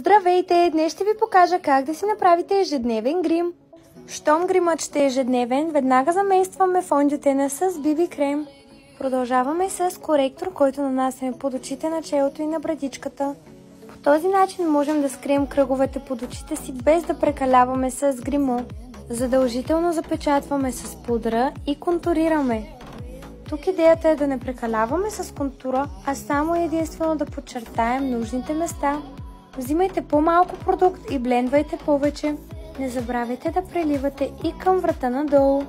Здравейте! Днес ще ви покажа как да си направите ежедневен грим. Щом гримът ще е ежедневен, веднага заместваме фондютена с BB крем. Продължаваме с коректор, който нанасяме под очите, на челото и на брадичката. По този начин можем да скрием кръговете под очите си, без да прекаляваме с гримо. Задължително запечатваме с пудра и контурираме. Тук идеята е да не прекаляваме с контура, а само единствено да подчертаем нужните места. Взимайте по-малко продукт и блендвайте повече. Не забравяйте да преливате и към врата надолу.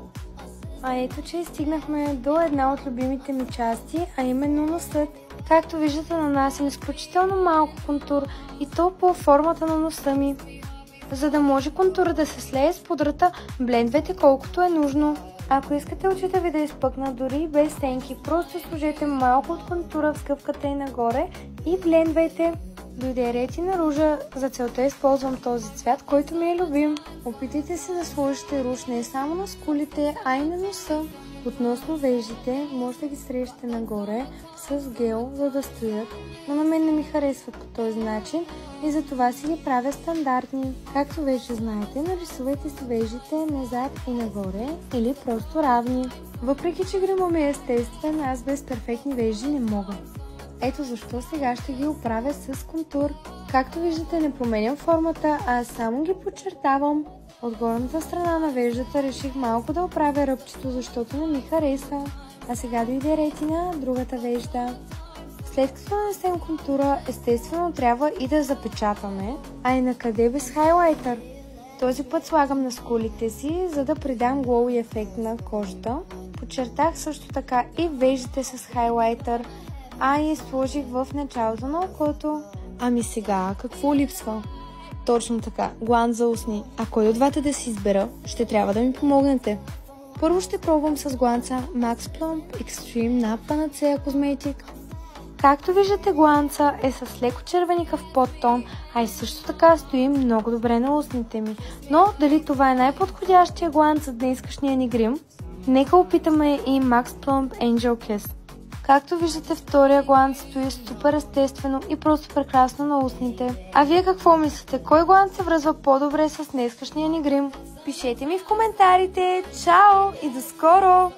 А ето, че и стигнахме до една от любимите ми части, а именно носът. Както виждате, нанасям изключително малко контур и то по формата на носа ми. За да може контура да се слее с пудрата, блендвайте колкото е нужно. Ако искате очите ви да изпъкнат дори без сенки, просто сложете малко от контура в скъпката и нагоре и блендвайте. Дойде ред и на ружа. За целта използвам този цвят, който ми е любим. Опитайте се да сложите руж не само на скулите, а и на носа. Относно веждите, може да ги срещате нагоре с гел, за да стоят, но на мен не ми харесват по този начин и затова си ги правя стандартни. Както вече знаете, нарисувайте си веждите назад и нагоре или просто равни. Въпреки че гримът ми е естествен, аз без перфектни вежди не мога. Ето защо сега ще ги оправя с контур. Както виждате, не променям формата, а само ги подчертавам. От горната страна на веждата реших малко да оправя ръбчето, защото не ми хареса. А сега дойде ред и на другата вежда. След като нанесем контура, естествено трябва и да запечатаме, а и накъде без хайлайтър. Този път слагам на скулите си, за да придам глоуи ефект на кожата. Подчертах също така и веждите с хайлайтър, а и сложих в началото на окото. Ами сега, какво липсва? Точно така, гланц за устни. А кой от двата да си избера, ще трябва да ми помогнете. Първо ще пробвам с гланца Max Plump Extreme на Panacea Cosmetic. Както виждате, гланца е с леко червеникав подтон, а и също така стои много добре на устните ми. Но дали това е най-подходящия гланц за днескашния ни грим? Нека опитаме и Max Plump Angel Kiss. Както виждате, втория гланц стои супер естествено и просто прекрасно на устните. А вие какво мислите? Кой гланц се връзва по-добре с днескашния ни грим? Пишете ми в коментарите! Чао и до скоро!